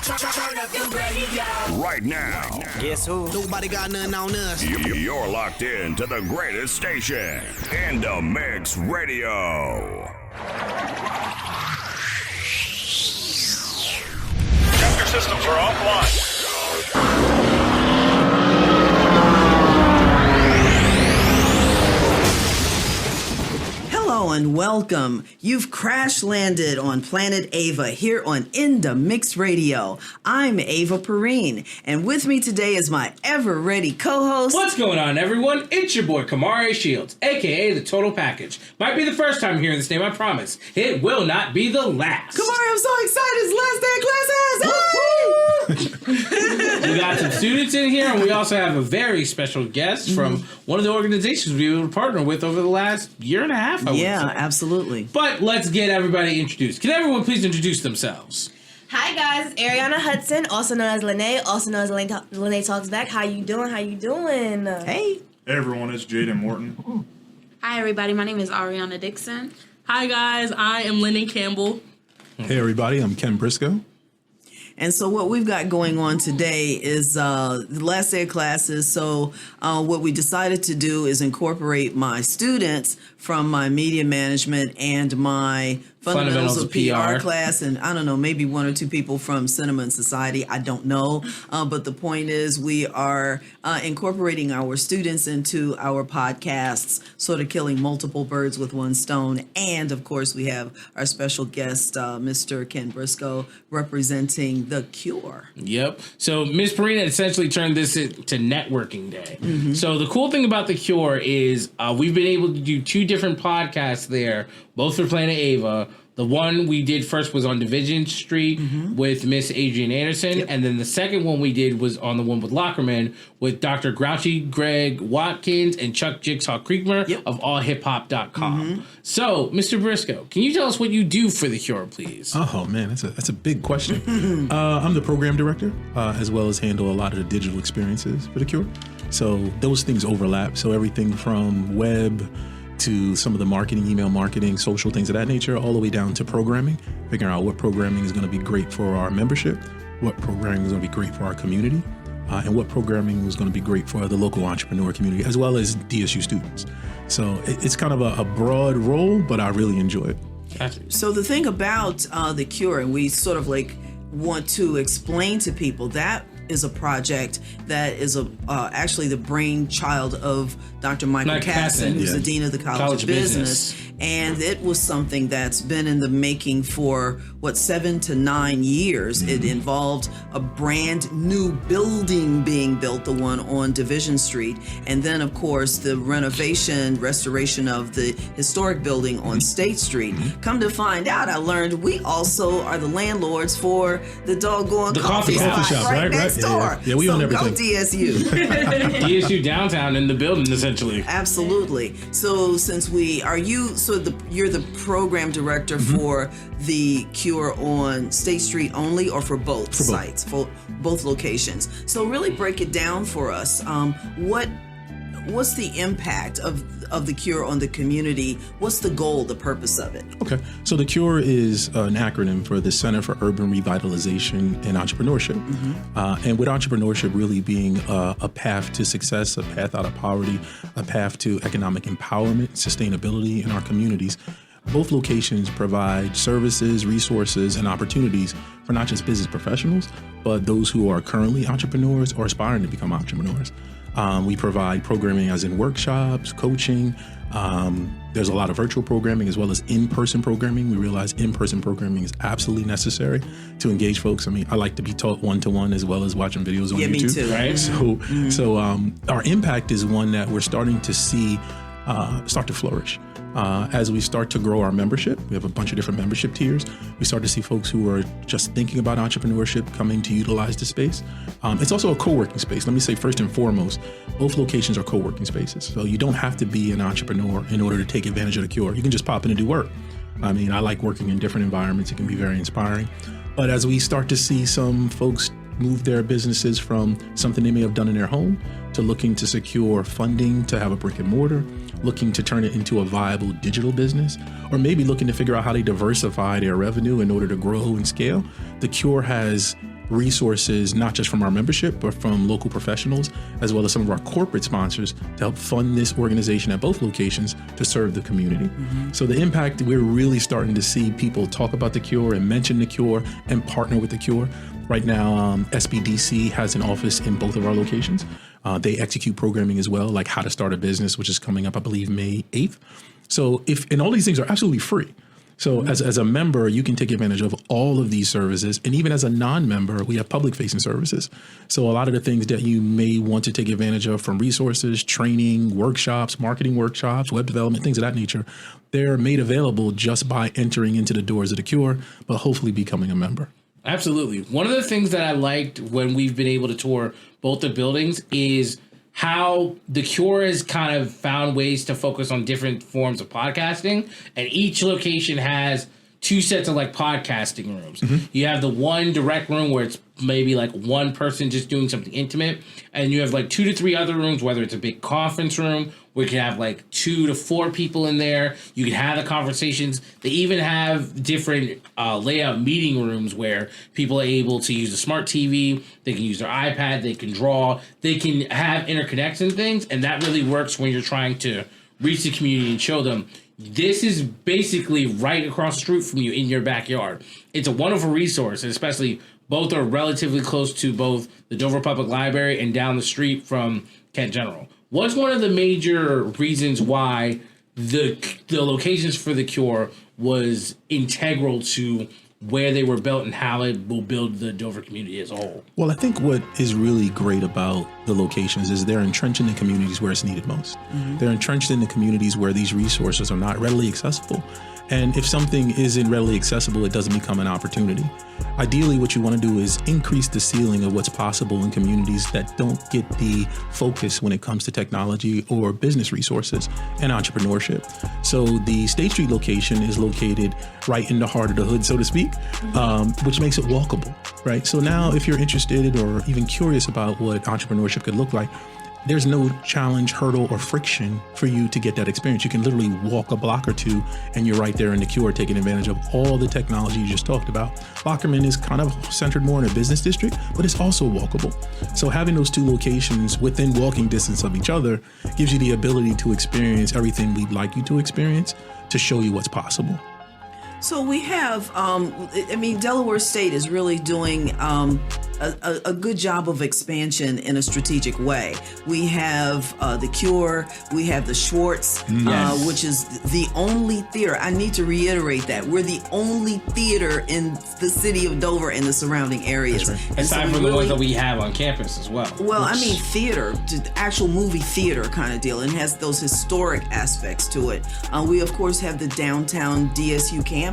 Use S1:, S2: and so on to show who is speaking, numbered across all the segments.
S1: Turn up your radio.
S2: Right now.
S3: Guess who?
S4: Nobody got nothing on us.
S2: You're locked in to the greatest station in the Mix Radio.
S5: Check your systems are offline.
S6: Hello and welcome. You've crash landed on planet Ava here on In the Mix Radio. I'm Ava Perrine, and with me today is my ever-ready co-host.
S7: What's going on, everyone? It's your boy Khamare Shields, a.k.a. The Total Package. Might be the first time hearing this name, I promise. It will not be the last.
S6: Khamare, I'm so excited. It's last day of classes.
S7: We got some students in here, and we also have a very special guest from one of the organizations we were able to partner with over the last year and a half, I would say.
S6: Absolutely.
S7: But let's get everybody introduced. Can everyone please introduce themselves?
S8: Hi guys, it's Ariana Hudson, also known as Lene, also known as Lene Talks Back. How you doing?
S6: Hey.
S5: Hey everyone, it's Jaden Morton.
S9: Hi everybody, my name is Ariana Dixon. Hi guys, I am Lennon Campbell.
S10: Hey everybody, I'm Ken Briscoe.
S6: And so what we've got going on today is the last day of classes. So what we decided to do is incorporate my students from my media management and my fundamentals of PR class, and I don't know, maybe one or two people from Cinema and Society. I don't know. But the point is we are incorporating our students into our podcasts, sort of killing multiple birds with one stone. And of course, we have our special guest, Mr. Ken Briscoe, representing the C.U.R.E.
S7: Yep. So Ms. Perrine essentially turned this into networking day. Mm-hmm. So the cool thing about the C.U.R.E. is we've been able to do two different podcasts there, both for Planet Ava. The one we did first was on Division Street with Miss Adrienne Anderson. Yep. And then the second one we did was on the one with Loockerman with Dr. Grouchy Greg Watkins and Chuck Jigsaw Creekmer of allhiphop.com. So, Mr. Briscoe, can you tell us what you do for the C.U.R.E., please?
S10: Oh, man, that's a big question. I'm the program director, as well as handle a lot of the digital experiences for the C.U.R.E. So those things overlap. So everything from web to some of the marketing, email marketing, social things of that nature, all the way down to programming, figuring out what programming is going to be great for our membership, what programming is going to be great for our community, and what programming is going to be great for the local entrepreneur community, as well as DSU students. So it's kind of a broad role, but I really enjoy it.
S6: So the thing about the C.U.R.E., and we sort of like want to explain to people, that is a project that is actually the brainchild of Dr. Michael Casson, who's the Dean of the College of Business. And it was something that's been in the making for, 7 to 9 years. It involved a brand new building being built, the one on Division Street. And then, of course, the restoration of the historic building on State Street. Come to find out, I learned we also are the landlords for the doggone coffee shop right next door.
S10: Yeah, we own everything.
S6: Go DSU.
S7: DSU downtown in the building, essentially.
S6: Absolutely. So since you're the program director for the C.U.R.E. on State Street only, or for both sites, for both locations? So really break it down for us. What's the impact of the C.U.R.E. on the community? What's the goal, the purpose of it?
S10: Okay, so the C.U.R.E. is an acronym for the Center for Urban Revitalization and Entrepreneurship. And with entrepreneurship really being a path to success, a path out of poverty, a path to economic empowerment, sustainability in our communities, both locations provide services, resources, and opportunities for not just business professionals, but those who are currently entrepreneurs or aspiring to become entrepreneurs. We provide programming as in workshops, coaching. There's a lot of virtual programming as well as in-person programming. We realize in-person programming is absolutely necessary to engage folks. I mean, I like to be taught one-to-one as well as watching videos on YouTube.
S6: Me too.
S10: Right? So our impact is one that we're starting to see start to flourish. As we start to grow our membership, we have a bunch of different membership tiers. We start to see folks who are just thinking about entrepreneurship coming to utilize the space. It's also a co-working space. Let me say first and foremost, both locations are co-working spaces. So you don't have to be an entrepreneur in order to take advantage of the C.U.R.E. You can just pop in and do work. I mean, I like working in different environments. It can be very inspiring. But as we start to see some folks move their businesses from something they may have done in their home to looking to secure funding to have a brick and mortar, looking to turn it into a viable digital business, or maybe looking to figure out how they diversify their revenue in order to grow and scale, the C.U.R.E. has resources, not just from our membership, but from local professionals, as well as some of our corporate sponsors to help fund this organization at both locations to serve the community. So the impact, we're really starting to see people talk about the Cure and mention the Cure and partner with the Cure. Right now, SBDC has an office in both of our locations. They execute programming as well, like How to Start a Business, which is coming up, I believe, May 8th. So and all these things are absolutely free. So as a member, you can take advantage of all of these services. And even as a non-member, we have public-facing services. So a lot of the things that you may want to take advantage of, from resources, training, workshops, marketing workshops, web development, things of that nature, they're made available just by entering into the doors of the Cure, but hopefully becoming a member.
S7: Absolutely. One of the things that I liked when we've been able to tour both the buildings is how the Cure has kind of found ways to focus on different forms of podcasting, and each location has two sets of like podcasting rooms. You have the one direct room where it's maybe like one person just doing something intimate, and you have like 2 to 3 other rooms, whether it's a big conference room where you can have like 2 to 4 people in there. You can have the conversations. They even have different layout meeting rooms where people are able to use a smart TV. They can use their iPad. They can draw. They can have interconnection things, and that really works when you're trying to reach the community and show them this is basically right across the street from you in your backyard. It's a wonderful resource, and especially both are relatively close to both the Dover Public Library and down the street from Kent General. What's one of the major reasons why the locations for the Cure was integral to where they were built and how it will build the Dover community as a whole?
S10: Well, I think what is really great about the locations is they're entrenched in the communities where it's needed most. They're entrenched in the communities where these resources are not readily accessible. And if something isn't readily accessible, it doesn't become an opportunity. Ideally, what you want to do is increase the ceiling of what's possible in communities that don't get the focus when it comes to technology or business resources and entrepreneurship. So the State Street location is located right in the heart of the hood, so to speak, which makes it walkable, right? So now if you're interested or even curious about what entrepreneurship could look like, there's no challenge, hurdle, or friction for you to get that experience. You can literally walk a block or two and you're right there in the Cure taking advantage of all the technology you just talked about. Loockerman is kind of centered more in a business district, but it's also walkable. So having those two locations within walking distance of each other gives you the ability to experience everything we'd like you to experience to show you what's possible.
S6: So we have, Delaware State is really doing a good job of expansion in a strategic way. We have the Cure, we have the Schwartz, which is the only theater. I need to reiterate that. We're the only theater in the city of Dover and the surrounding areas.
S10: That's right.
S7: Aside from the ones that we have on campus as well.
S6: Well, theater, actual movie theater kind of deal, and has those historic aspects to it. We, of course, have the downtown DSU campus,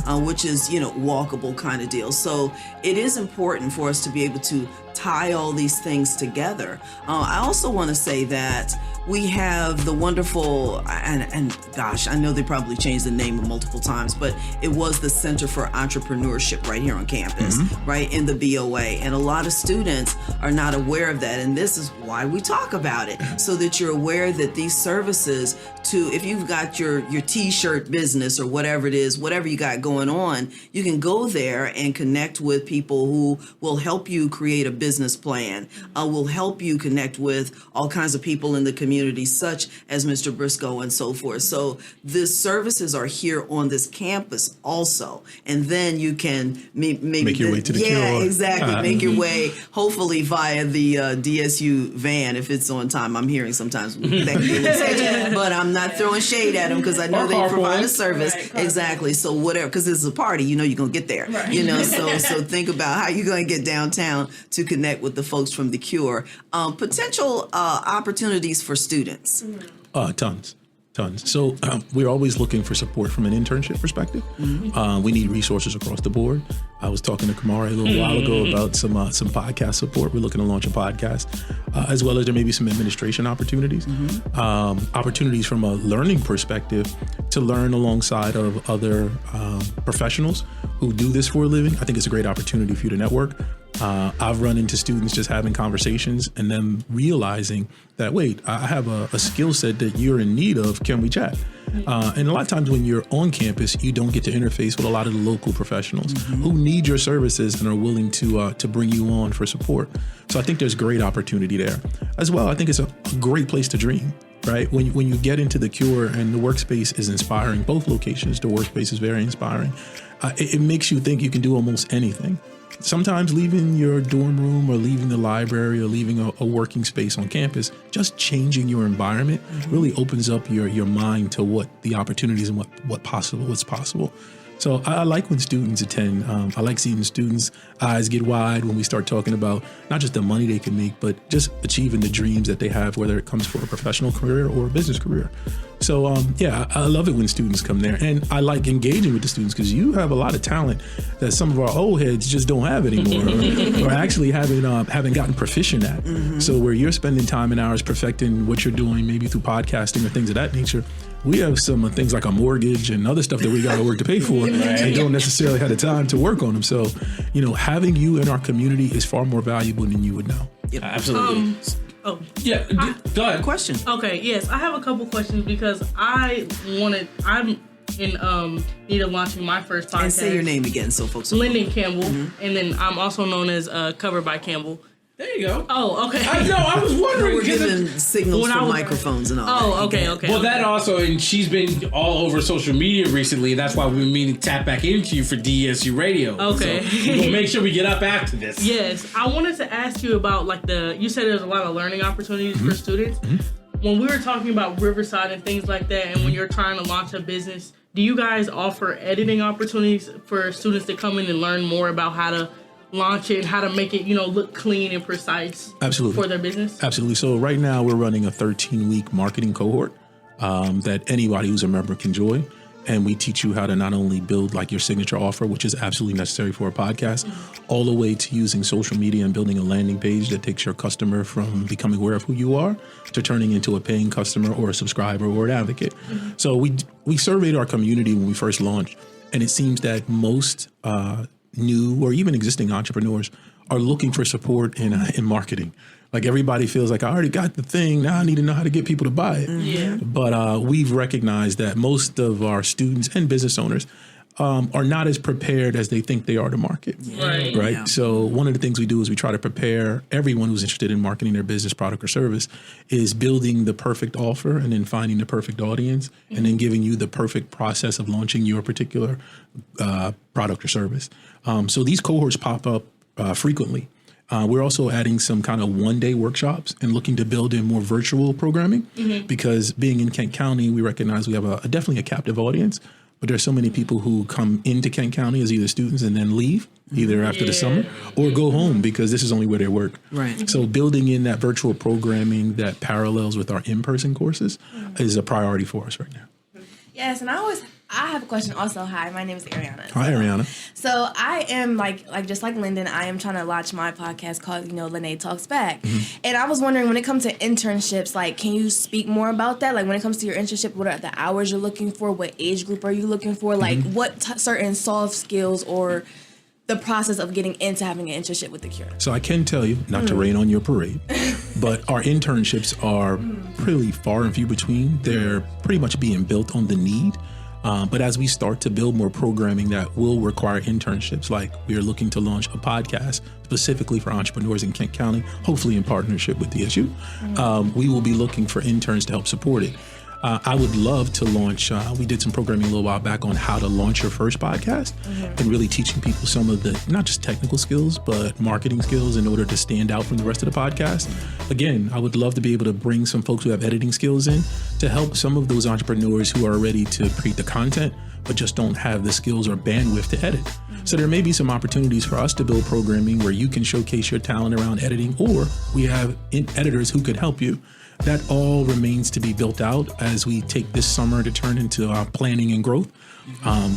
S6: which is, walkable kind of deal. So it is important for us to be able to tie all these things together. I also want to say that we have the wonderful, and gosh, I know they probably changed the name multiple times, but it was the Center for Entrepreneurship right here on campus, right in the BOA. And a lot of students are not aware of that. And this is why we talk about it, so that you're aware that these services if you've got your t-shirt business or whatever it is, whatever you got going on, you can go there and connect with people who will help you create a business plan, will help you connect with all kinds of people in the community, such as Mr. Briscoe and so forth. So the services are here on this campus also. And then you can maybe
S10: make your way to the Cure.
S6: Yeah, exactly. Make your way, hopefully via the DSU van if it's on time. I'm hearing sometimes that, but I'm not throwing shade at them because I know they provide a service. Right, exactly. So whatever, because this is a party, you're going to get there. Right. So think about how you're going to get downtown to connect with the folks from the Cure. Potential opportunities for students.
S10: Tons. So we're always looking for support from an internship perspective. We need resources across the board. I was talking to Khamare a little while ago about some podcast support. We're looking to launch a podcast, as well as there may be some administration opportunities. Opportunities from a learning perspective to learn alongside of other professionals who do this for a living. I think it's a great opportunity for you to network. I've run into students just having conversations and then realizing that, wait, I have a skill set that you're in need of. Can we chat? And a lot of times when you're on campus, you don't get to interface with a lot of the local professionals who need your services and are willing to bring you on for support. So I think there's great opportunity there. As well, I think it's a great place to dream. Right? When you get into the C.U.R.E. and the workspace is inspiring, both locations, the workspace is very inspiring. It makes you think you can do almost anything. Sometimes leaving your dorm room or leaving the library or leaving a working space on campus, just changing your environment really opens up your mind to what the opportunities and what's possible. So I like when students attend. I like seeing students' eyes get wide when we start talking about not just the money they can make, but just achieving the dreams that they have, whether it comes for a professional career or a business career. So I love it when students come there, and I like engaging with the students because you have a lot of talent that some of our old heads just don't have anymore, or actually haven't gotten proficient at. So where you're spending time and hours perfecting what you're doing, maybe through podcasting or things of that nature, we have some things like a mortgage and other stuff that we got to work to pay for, and don't necessarily have the time to work on them. So, having you in our community is far more valuable than you would know.
S6: Yep.
S7: Absolutely. Yeah, go ahead.
S6: Question.
S9: Okay, yes, I have a couple questions because I'm in need of launching my first podcast.
S6: And say your name again so folks will
S9: Lyndon Campbell, and then I'm also known as Covered by Campbell.
S7: There you go.
S9: Oh, okay.
S7: I was wondering.
S6: We're giving signals for microphones and all that.
S9: Oh, okay.
S7: Well, that also, and she's been all over social media recently. That's why we're meaning to tap back into you for DSU Radio.
S9: Okay.
S7: So we'll make sure we get up after this.
S9: Yes. I wanted to ask you about, you said there's a lot of learning opportunities for students. When we were talking about Riverside and things like that, and when you're trying to launch a business, do you guys offer editing opportunities for students to come in and learn more about how to launch it, how to make it, look clean and precise for their business?
S10: Absolutely. So right now we're running a 13-week marketing cohort that anybody who's a member can join. And we teach you how to not only build your signature offer, which is absolutely necessary for a podcast, all the way to using social media and building a landing page that takes your customer from becoming aware of who you are to turning into a paying customer or a subscriber or an advocate. So we surveyed our community when we first launched, and it seems that most new or even existing entrepreneurs are looking for support in marketing. Everybody feels like I already got the thing. Now I need to know how to get people to buy it.
S9: Yeah.
S10: But we've recognized that most of our students and business owners are not as prepared as they think they are to market.
S9: Right.
S10: Yeah. So one of the things we do is we try to prepare everyone who's interested in marketing their business, product, or service is building the perfect offer and then finding the perfect audience and then giving you the perfect process of launching your particular product or service. So these cohorts pop up frequently. We're also adding some kind of one-day workshops and looking to build in more virtual programming because being in Kent County, we recognize we have definitely a captive audience, but there's so many people who come into Kent County as either students and then leave either after the summer or go home because this is only where they work.
S6: Right.
S10: So building in that virtual programming that parallels with our in-person courses is a priority for us right now.
S8: Yes, and I have a question also. Hi, my name is Ariana.
S10: Hi, Ariana.
S8: So I am just like Lyndon, I am trying to launch my podcast called, Lene Talks Back. And I was wondering when it comes to internships, can you speak more about that? When it comes to your internship, what are the hours you're looking for? What age group are you looking for? What certain soft skills or the process of getting into having an internship with the C.U.R.E?
S10: So I can tell you, not to rain on your parade, but our internships are pretty far and few between. They're pretty much being built on the need. But as we start to build more programming that will require internships, we are looking to launch a podcast specifically for entrepreneurs in Kent County, hopefully in partnership with DSU, we will be looking for interns to help support it. I would love to launch, we did some programming a little while back on how to launch your first podcast and really teaching people some of the, not just technical skills, but marketing skills in order to stand out from the rest of the podcast. Again, I would love to be able to bring some folks who have editing skills in to help some of those entrepreneurs who are ready to create the content, but just don't have the skills or bandwidth to edit. So there may be some opportunities for us to build programming where you can showcase your talent around editing, or we have editors who could help you. That all remains to be built out as we take this summer to turn into planning and growth.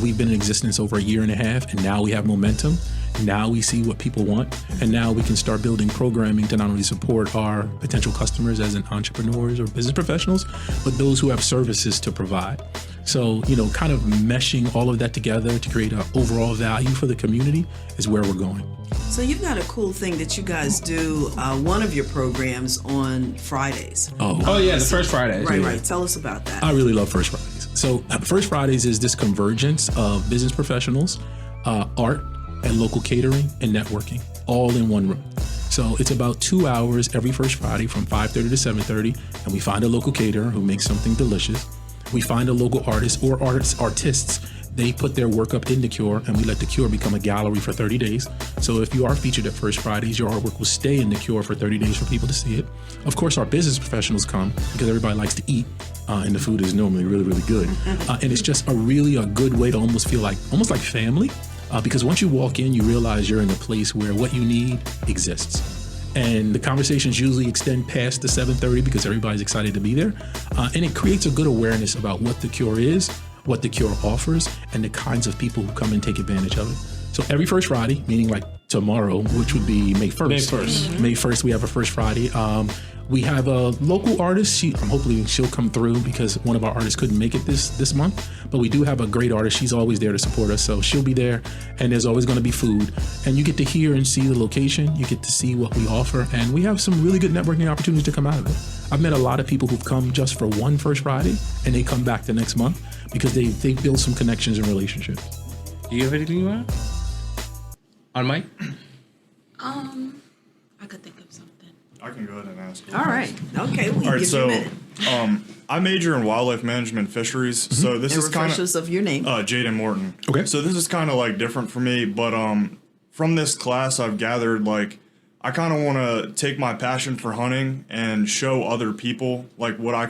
S10: We've been in existence over a year and a half, and now we have momentum. Now we see what people want, and now we can start building programming to not only support our potential customers as entrepreneurs or business professionals, but those who have services to provide. So, kind of meshing all of that together to create an overall value for the community is where we're going.
S6: So you've got a cool thing that you guys do, one of your programs on Fridays.
S10: Oh
S7: yeah, the First Fridays.
S6: Right. Tell us about that.
S10: I really love First Fridays. So First Fridays is this convergence of business professionals, art, and local catering and networking, all in one room. So it's about 2 hours every first Friday from 5:30 to 7:30, and we find a local caterer who makes something delicious. We find a local artist or artists. They put their work up in the C.U.R.E, and we let the C.U.R.E become a gallery for 30 days. So if you are featured at First Fridays, your artwork will stay in the C.U.R.E for 30 days for people to see it. Of course, our business professionals come because everybody likes to eat, and the food is normally really, really good. And it's just a good way to almost feel like family, because once you walk in, you realize you're in a place where what you need exists. And the conversations usually extend past the 7:30 because everybody's excited to be there. And it creates a good awareness about what the C.U.R.E is, what the C.U.R.E offers, and the kinds of people who come and take advantage of it. So every first Friday, meaning like tomorrow, which would be May 1st.
S7: May 1st.
S10: May 1st, we have a first Friday. We have a local artist. Hopefully she'll come through because one of our artists couldn't make it this month. But we do have a great artist. She's always there to support us. So she'll be there, and there's always going to be food. And you get to hear and see the location. You get to see what we offer. And we have some really good networking opportunities to come out of it. I've met a lot of people who've come just for one first Friday, and they come back the next month because they build some connections and relationships.
S7: Do you have anything you want? On mic?
S8: I could think of something.
S5: I can go ahead and ask.
S6: All right. Okay.
S5: All right. So, I major in wildlife management fisheries. So this is kind
S6: of your name.
S5: Jaden Morton.
S10: Okay.
S5: So this is kind of like different for me, but from this class, I've gathered like I kind of want to take my passion for hunting and show other people like what I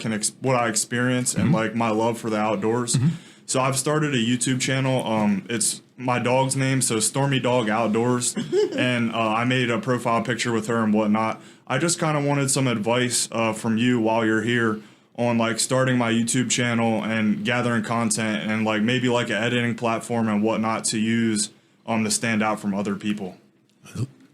S5: experience and like my love for the outdoors. So I've started a YouTube channel. It's my dog's name, so Stormy Dog Outdoors, and I made a profile picture with her and whatnot. I just kind of wanted some advice from you while you're here on like starting my YouTube channel and gathering content and like maybe like an editing platform and whatnot to use to stand out from other people.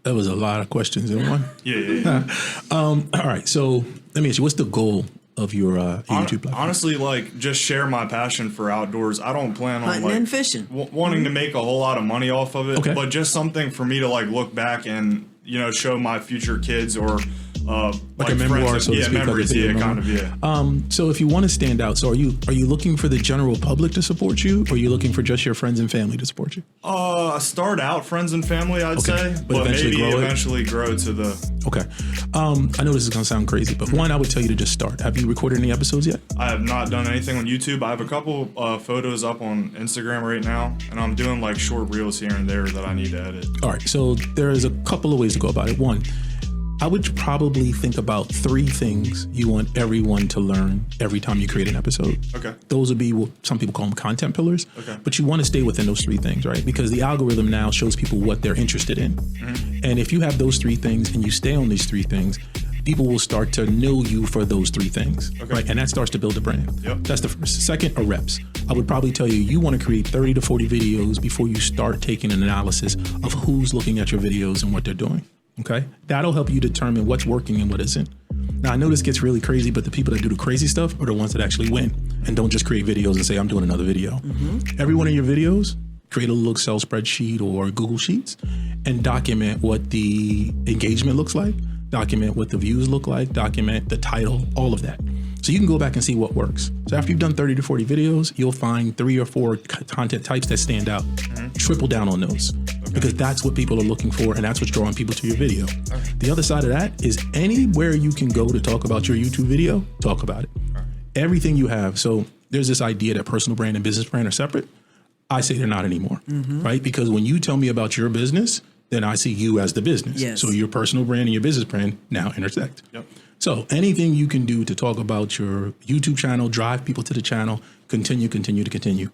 S10: That was a lot of questions in one.
S5: Yeah.
S10: All right, so let me ask you, what's the goal of your YouTube platform?
S5: Honestly, like just share my passion for outdoors. I don't plan on
S6: hunting
S5: like
S6: and fishing,
S5: wanting to make a whole lot of money off of it,
S10: Okay.
S5: but just something for me to like look back and show my future kids or
S10: like a memoir,
S5: friends,
S10: so to speak,
S5: memories,
S10: like a video
S5: kind of, yeah.
S10: So if you want to stand out, so are you looking for the general public to support you, or are you looking for just your friends and family to support you?
S5: Start out friends and family, I'd say, but maybe eventually grow to the.
S10: Okay. I know this is gonna sound crazy, but one, I would tell you to just start. Have you recorded any episodes yet?
S5: I have not done anything on YouTube. I have a couple photos up on Instagram right now, and I'm doing like short reels here and there that I need to edit.
S10: All right. So there's a couple of ways to go about it. One, I would probably think about 3 things you want everyone to learn every time you create an episode.
S5: Okay.
S10: Those would be what some people call them content pillars.
S5: Okay.
S10: But you want to stay within those 3 things, right? Because the algorithm now shows people what they're interested in. And if you have those 3 things and you stay on these 3 things, people will start to know you for those 3 things, right? And that starts to build a brand.
S5: Yep.
S10: That's the first. Second are reps. I would probably tell you want to create 30 to 40 videos before you start taking an analysis of who's looking at your videos and what they're doing. Okay, that'll help you determine what's working and what isn't. Now, I know this gets really crazy, but the people that do the crazy stuff are the ones that actually win and don't just create videos and say, I'm doing another video. Every one of your videos, create a little Excel spreadsheet or Google Sheets and document what the engagement looks like, document what the views look like, document the title, all of that. So you can go back and see what works. So after you've done 30 to 40 videos, you'll find 3 or 4 content types that stand out. Triple down on those because that's what people are looking for and that's what's drawing people to your video. The other side of that is anywhere you can go to talk about your YouTube video, talk about it. Everything you have. So there's this idea that personal brand and business brand are separate. I say they're not anymore, right? Because when you tell me about your business, then I see you as the business.
S6: Yes.
S10: So your personal brand and your business brand now intersect.
S5: Yep.
S10: So anything you can do to talk about your YouTube channel, drive people to the channel, continue.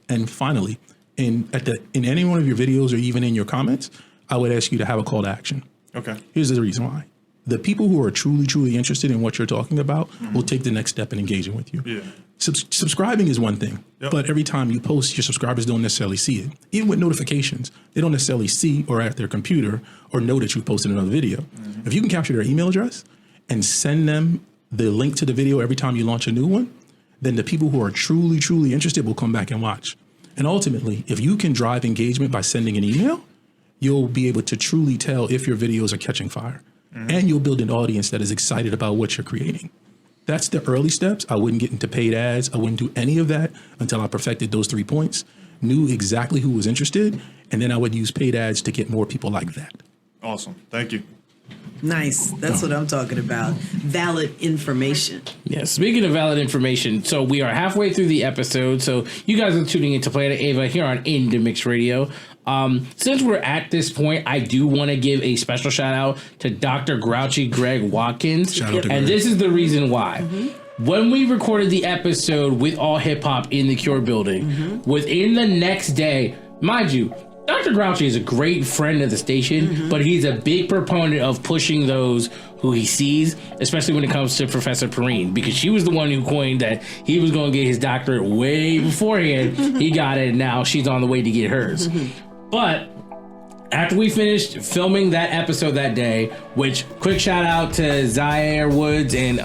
S10: And finally, in any one of your videos or even in your comments, I would ask you to have a call to action.
S5: Okay.
S10: Here's the reason why. The people who are truly interested in what you're talking about will take the next step in engaging with you.
S5: Yeah.
S10: Subscribing is one thing, but every time you post, your subscribers don't necessarily see it. Even with notifications, they don't necessarily see or at their computer or know that you posted another video. If you can capture their email address and send them the link to the video every time you launch a new one, then the people who are truly interested will come back and watch. And ultimately, if you can drive engagement by sending an email, you'll be able to truly tell if your videos are catching fire. And you'll build an audience that is excited about what you're creating. That's the early steps. I wouldn't get into paid ads. I wouldn't do any of that until I perfected those 3 points, knew exactly who was interested, and then I would use paid ads to get more people like that.
S5: Awesome. Thank you.
S6: Nice. That's what I'm talking about. Valid information.
S7: Yeah, speaking of valid information, so we are halfway through the episode. So you guys are tuning into Planet Ava here on In the Mix Radio. Since we're at this point, I do want to give a special shout out to Dr. Grouchy Greg Watkins.
S10: Shout out to
S7: and
S10: Greg.
S7: this is the reason why. When we recorded the episode with All Hip Hop in the Cure building, within the next day, mind you, Dr. Grouchy is a great friend of the station, but he's a big proponent of pushing those who he sees, especially when it comes to Professor Perrine, because she was the one who coined that he was going to get his doctorate way beforehand. He got it, and now she's on the way to get hers. But after we finished filming that episode that day, which quick shout out to Zaire Woods and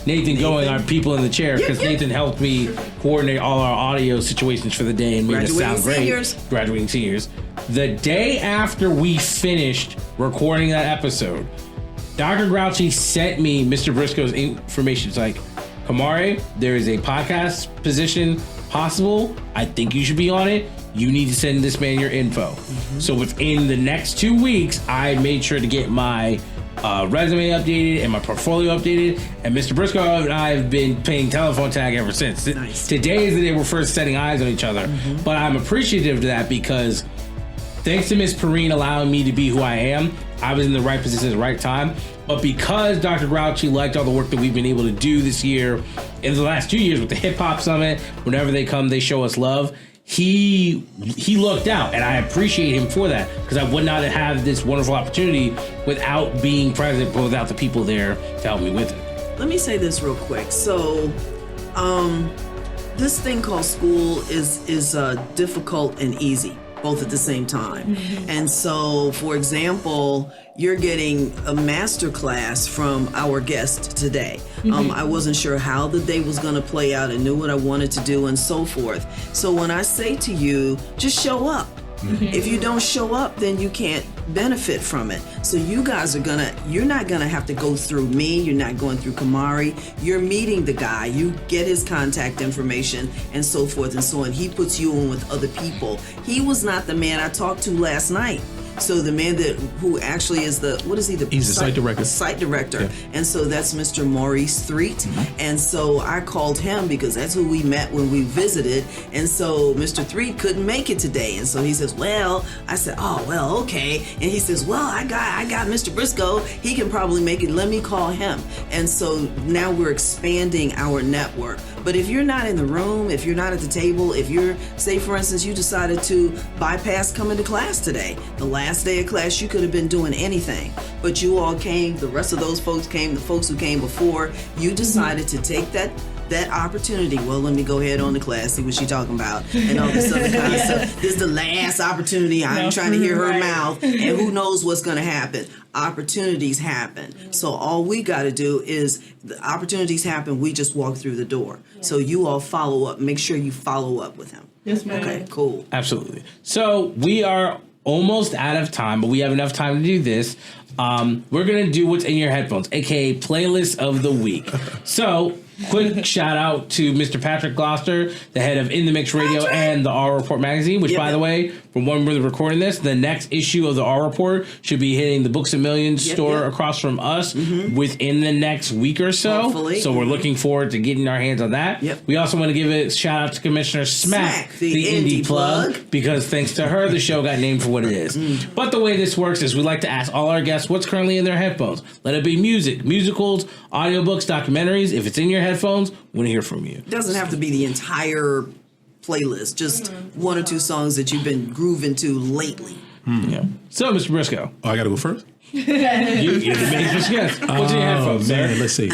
S7: Nathan Going, our people in the chair, because Nathan helped me coordinate all our audio situations for the day and made it sound great. Graduating seniors. The day after we finished recording that episode, Dr. Grouchy sent me Mr. Briscoe's information. It's like, Khamare, there is a podcast position possible. I think you should be on it. You need to send this man your info. So within the next 2 weeks, I made sure to get my resume updated and my portfolio updated. And Mr. Briscoe and I have been playing telephone tag ever since.
S6: Nice.
S7: Today is the day we're first setting eyes on each other. But I'm appreciative of that because thanks to Miss Perrine allowing me to be who I am, I was in the right position at the right time. But because Dr. Grouchy liked all the work that we've been able to do this year, in the last 2 years with the Hip Hop Summit, whenever they come, they show us love. He looked out, and I appreciate him for that, because I would not have this wonderful opportunity without being present, but without the people there to help me with it.
S6: Let me say this real quick. So, this thing called school is difficult and easy, both at the same time. And so, for example, you're getting a master class from our guest today. I wasn't sure how the day was going to play out and knew what I wanted to do and so forth. So when I say to you, just show up. If you don't show up, then you can't benefit from it. So you guys you're not gonna have to go through me. You're not going through Khamare. You're meeting the guy. You get his contact information and so forth and so on. He puts you in with other people. He was not the man I talked to last night. So the man who actually is he's the site director. Site director. Yeah. And so that's Mr. Maurice Threet. And so I called him because that's who we met when we visited. And so Mr. Threet couldn't make it today. And so he says, well, I said, oh, well, okay. And he says, well, I got Mr. Briscoe. He can probably make it. Let me call him. And so now we're expanding our network. But if you're not in the room, if you're not at the table, if you're, say for instance, you decided to bypass coming to class today, the last day of class, you could have been doing anything. But you all came, the rest of those folks came, the folks who came before, you decided to take that opportunity. Well, let me go ahead on the class, see what she's talking about, and all this other kind of stuff. This is the last opportunity. I'm trying to hear her mouth, and who knows what's going to happen. Opportunities happen. So all we got to do is, the opportunities happen, we just walk through the door. So you all follow up. Make sure you follow up with him.
S9: Yes, ma'am.
S6: Okay, cool.
S7: Absolutely. So we are almost out of time, but we have enough time to do this. We're going to do what's in your headphones, aka playlist of the week. So quick shout out to Mr. Patrick Gloucester, the head of In the Mix Radio and the R Report magazine, which, by the way, from when we're recording this, the next issue of the R Report should be hitting the Books A Million store across from us within the next week or so.
S6: Hopefully.
S7: So we're looking forward to getting our hands on that. We also want to give a shout out to Commissioner Smack, the indie plug, because thanks to her, the show got named for what it is. But the way this works is we like to ask all our guests what's currently in their headphones. Let it be music, musicals, audiobooks, documentaries. If it's in your headphones, we want to hear from you.
S6: It doesn't have to be the entire playlist, just one or two songs that you've been grooving to lately.
S7: Yeah. So, Mr. Briscoe.
S10: Oh, I got to go first?
S7: You're the main first guest. What's in your headphones,
S10: man,
S7: sir?
S10: let's see.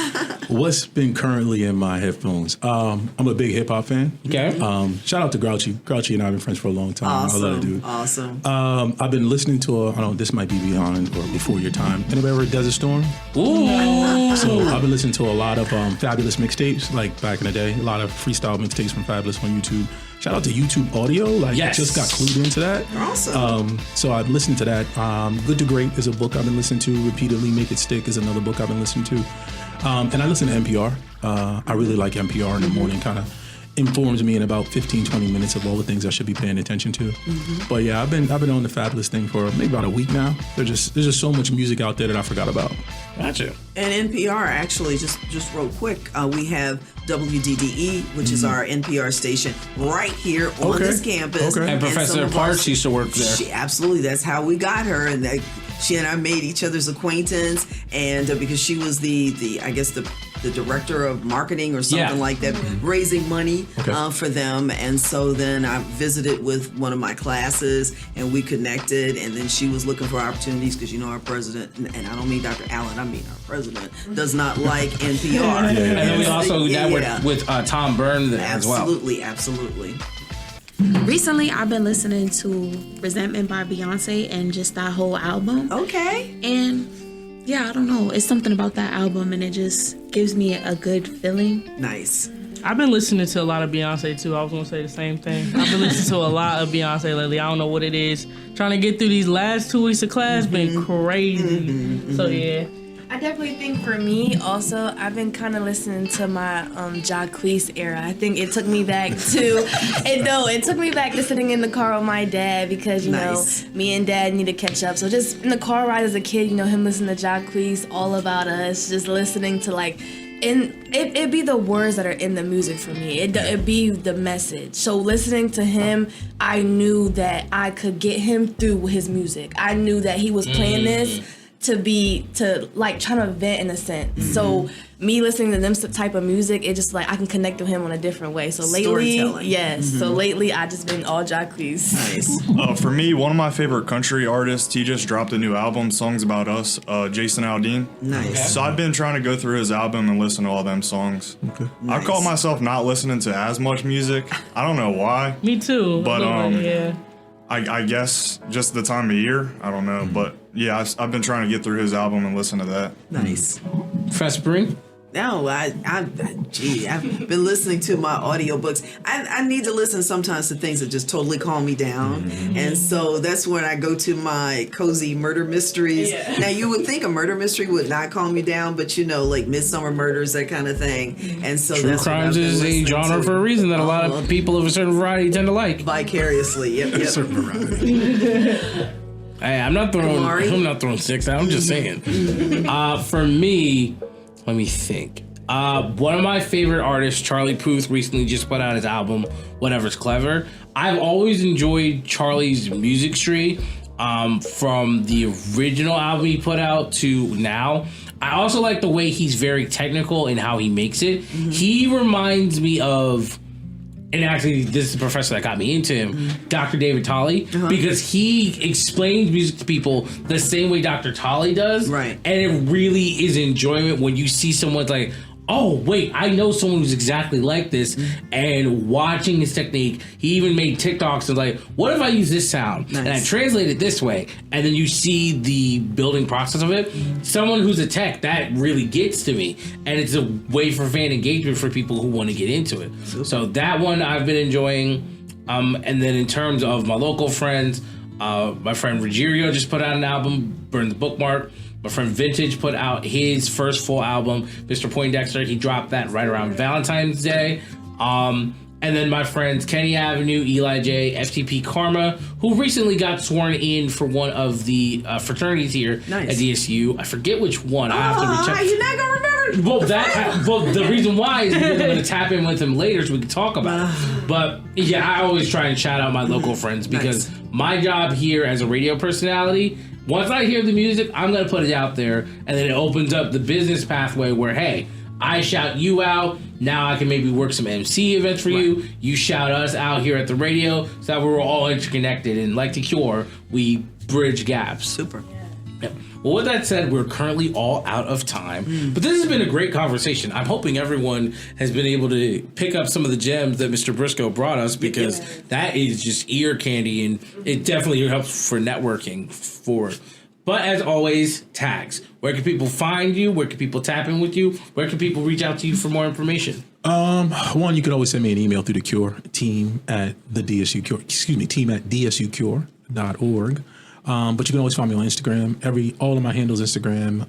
S10: What's been currently in my headphones? I'm a big hip hop fan.
S7: Okay.
S10: Shout out to Grouchy. Grouchy and I have been friends for a long time.
S6: Awesome.
S10: I love the dude.
S6: Awesome.
S10: I've been listening to this might be beyond or before your time. Anybody ever heard Desert Storm?
S7: Ooh.
S10: So I've been listening to a lot of Fabulous mixtapes, like back in the day. A lot of freestyle mixtapes from Fabulous on YouTube. shout out to YouTube Audio. Like, I just got clued into that.
S6: Awesome.
S10: So I've listened to that. Good to Great is a book I've been listening to repeatedly. Make It Stick is another book I've been listening to. And I listen to NPR. I really like NPR in the morning, kind of informs me in about 15, 20 minutes of all the things I should be paying attention to. But yeah, I've been on the Fabulous thing for maybe about a week now. There's just so much music out there that I forgot about.
S7: Gotcha.
S6: And NPR actually, just real quick, we have WDDE, which is our NPR station right here on this campus.
S10: Okay.
S7: And Professor Parks used to work there.
S6: Absolutely, that's how we got her, and she and I made each other's acquaintance, and because she was the I guess the director of marketing or something like that, raising money for them. And so then I visited with one of my classes and we connected, and then she was looking for opportunities because, you know, our president, and I don't mean Dr. Allen, I mean our president, does not like NPR.
S7: And then we also networked with Tom Byrne as well.
S6: Absolutely.
S3: Recently, I've been listening to Resentment by Beyonce and just that whole album.
S6: Okay.
S3: And yeah, I don't know. It's something about that album, and it just gives me a good feeling.
S6: Nice.
S9: I've been listening to a lot of Beyonce too. I was gonna say the same thing. I've been listening to a lot of Beyonce lately. I don't know what it is. Trying to get through these last 2 weeks of class been crazy. So yeah.
S8: I definitely think for me also, I've been kind of listening to my Jacquees era. I think it took me back to, it took me back to sitting in the car with my dad because, you know, me and dad need to catch up. So just in the car ride as a kid, you know, him listening to Jacquees, All About Us, just listening to like, and it'd be the words that are in the music for me. It'd be the message. So listening to him, I knew that I could get him through his music. I knew that he was playing this to like trying to vent in a sense. So me listening to them type of music, it just like I can connect with him on a different way. So lately, so lately I just been all Jacquees.
S5: Nice. For me, one of my favorite country artists, he just dropped a new album, Songs About Us, Jason Aldean.
S6: Nice.
S5: So I've been trying to go through his album and listen to all them songs. Okay.
S6: Nice.
S5: I call myself not listening to as much music. I don't know why.
S9: Me too.
S5: But
S9: yeah.
S5: I guess just the time of year. I don't know, but yeah, I've been trying to get through his album and listen to that.
S6: Nice.
S7: Professor Perrine?
S6: No, I've been listening to my audiobooks. I need to listen sometimes to things that just totally calm me down. And so that's when I go to my cozy murder mysteries. Yeah. Now, you would think a murder mystery would not calm you down, but you know, like Midsummer Murders, that kind of thing. And so
S7: True crimes is a genre for a reason that a lot of people of a certain variety tend to like.
S6: Vicariously, yep.
S10: Certain variety.
S7: Hey, I'm not throwing six out. I'm just saying. For me, let me think. One of my favorite artists, Charlie Puth, recently just put out his album, Whatever's Clever. I've always enjoyed Charlie's music tree, from the original album he put out to now. I also like the way he's very technical in how he makes it. He reminds me of, and actually this is the professor that got me into him, Dr. David Tolley, because he explains music to people the same way Dr. Tolley does. Right. And it really is enjoyment when you see someone's like, oh, wait, I know someone who's exactly like this. And watching his technique, he even made TikToks and like, what if I use this sound? And I translate it this way? And then you see the building process of it. Someone who's a tech, that really gets to me. And it's a way for fan engagement for people who want to get into it. So that one I've been enjoying. And then in terms of my local friends, my friend Ruggiero just put out an album, Burn the Bookmark. My friend Vintage put out his first full album, Mr. Poindexter. He dropped that right around Valentine's Day. And then my friends Kenny Avenue, Eli J, FTP Karma, who recently got sworn in for one of the fraternities here at DSU. I forget which one. I have to recheck.
S6: You're not gonna remember.
S7: Well, the reason why is because I'm going to tap in with him later so we can talk about it. But yeah, I always try and shout out my local friends because my job here as a radio personality, once I hear the music, I'm going to put it out there, and then it opens up the business pathway where, hey, I shout you out. Now I can maybe work some MC events for you. You shout us out here at the radio, so that we're all interconnected. And like the C.U.R.E, we bridge gaps.
S6: Super.
S7: Yeah. Well, with that said, we're currently all out of time. But this has been a great conversation. I'm hoping everyone has been able to pick up some of the gems that Mr. Briscoe brought us, because that is just ear candy, and it definitely helps for networking for But as always, tags. Where can people find you? Where can people tap in with you? Where can people reach out to you for more information?
S10: One, you can always send me an email through the Cure team at DSUCure.org. But you can always find me on Instagram. All of my handles, Instagram,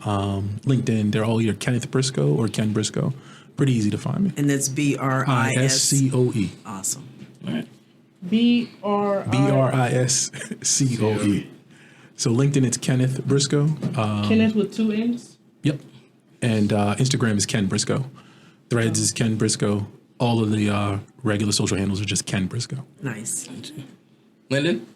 S10: LinkedIn, they're all either Kenneth Briscoe or Ken Briscoe. Pretty easy to find me.
S6: And that's BRISCOE. Awesome.
S7: All right.
S10: BRISCOE. So LinkedIn, it's Kenneth Briscoe.
S9: Kenneth with 2 N's?
S10: Yep. And Instagram is Ken Briscoe. Threads is Ken Briscoe. All of the regular social handles are just Ken Briscoe.
S6: Nice.
S7: Lyndon?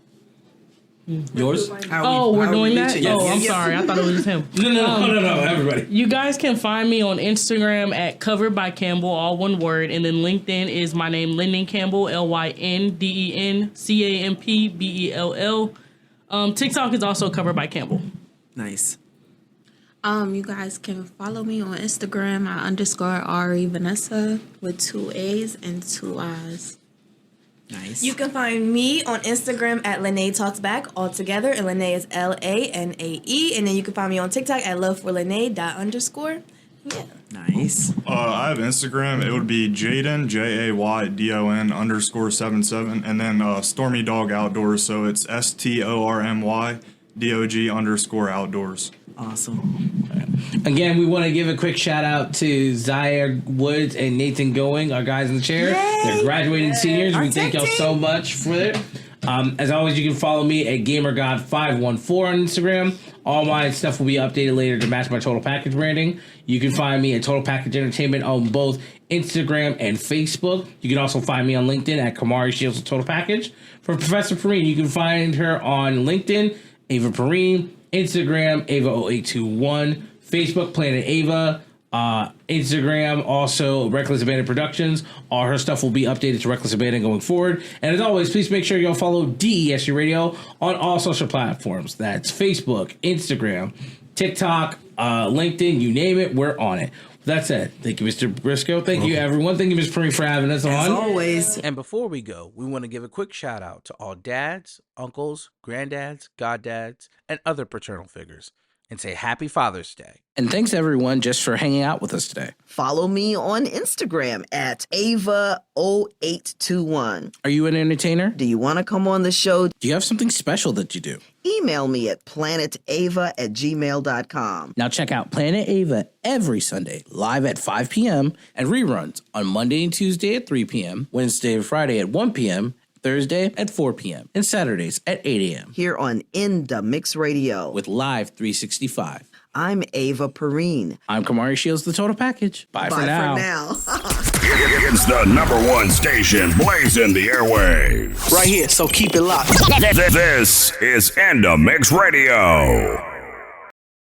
S7: Yours?
S9: We're doing that? Oh, I'm sorry. I thought it was just him.
S7: No, everybody.
S9: You guys can find me on Instagram at Covered by Campbell, all one word. And then LinkedIn is my name, Lyndon Campbell, LYNDENCAMPBELL. TikTok is also Covered by Campbell.
S6: Nice.
S3: You guys can follow me on Instagram at _RE Vanessa with 2 A's and 2 I's.
S6: Nice.
S8: You can find me on Instagram at Lene Talks Back all together, and Lene is LANAE, and then you can find me on TikTok at loveforlene _. Yeah.
S6: Nice.
S5: I have Instagram. It would be Jaydon, JAYDON _77, and then Stormy Dog Outdoors. So it's STORMY DOG _outdoors.
S6: Awesome.
S7: Again, we want to give a quick shout out to Zaire Woods and Nathan Going, our guys in the chair.
S8: Yay!
S7: They're graduating seniors. We thank y'all so much for it. As always, you can follow me at GamerGod514 on Instagram. All my stuff will be updated later to match my Total Package branding. You can find me at Total Package Entertainment on both Instagram and Facebook. You can also find me on LinkedIn at Khamare Shields of Total Package. For Professor Perrine, you can find her on LinkedIn, Ava Perrine, Instagram, Ava0821, Facebook, Planet Ava, Instagram, also Reckless Abandon Productions. All her stuff will be updated to Reckless Abandon going forward. And as always, please make sure y'all follow DESU Radio on all social platforms. That's Facebook, Instagram, TikTok, LinkedIn, you name it, we're on it. That said, thank you, Mr. Briscoe. Thank you, everyone. Thank you, Ms. Perrine, for having us on.
S6: As always.
S4: And before we go, we want to give a quick shout out to all dads, uncles, granddads, goddads, and other paternal figures, and say Happy Father's Day.
S7: And thanks, everyone, just for hanging out with us today.
S11: Follow me on Instagram at Ava0821.
S7: Are you an entertainer?
S11: Do you want to come on the show?
S7: Do you have something special that you do?
S11: Email me at planetava@gmail.com.
S7: Now check out Planet Ava every Sunday, live at 5 p.m. and reruns on Monday and Tuesday at 3 p.m., Wednesday and Friday at 1 p.m., Thursday at 4 p.m., and Saturdays at 8 a.m.
S11: Here on In the Mix Radio
S7: with Live 365.
S11: I'm Ava Perrine.
S7: I'm Khamare Shields, the Total Package. Bye for now.
S2: It's the #1 station blazing the airwaves.
S12: Right here, so keep it locked.
S2: This is In the Mix Radio.